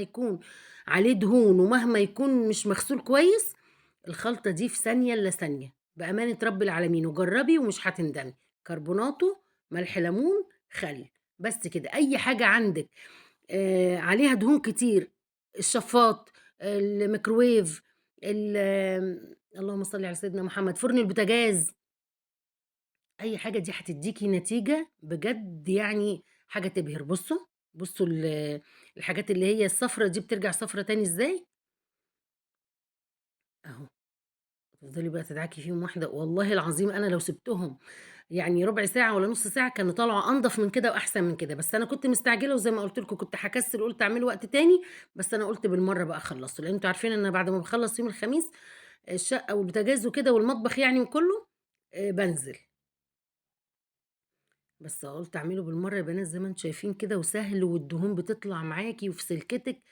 يكون عليه دهون ومهما يكون مش مغسول كويس، الخلطة دي في ثانية إلا ثانية، بأمانة رب العالمين وجرّبي ومش هتندمي، كربوناتو، ملح ليمون، خل، بس كده. أي حاجة عندِك عليها دهون كتير، الشفاط، الميكروويف، اللهم صل على سيدنا محمد، فرن البوتاجاز، أي حاجة دي هتدّيكِ نتيجة بجد يعني حاجة تبهر. بُصّوا الحاجات اللي هي الصفرا دي بترجع صفرا تاني إزاي، أهو. تفضلي بقى تدعكي فيهم واحدة والله العظيم أنا لو سِبتهم يعني ربع ساعة والّا نُص ساعة كانوا طلعوا أنضف من كده وأحسن من كده، بس أنا كنت مستعجلة وزي ما قُلت لكم كنت هاكسّل قُلت أعمله وقت تاني، بس أنا قُلت بالمرّة بقى أخلّصه، لإن أنتم عارفين إن أنا بعد ما باخلّص يوم الخميس الشقة والبوتاجاز وكده والمطبخ يعني وكُلّه بانزل. بس قُلت أعمله بالمرّة يا بنات زي ما أنتم شايفين كده وسهل والدهون بتطلع معاكِ وفي سلكتِك.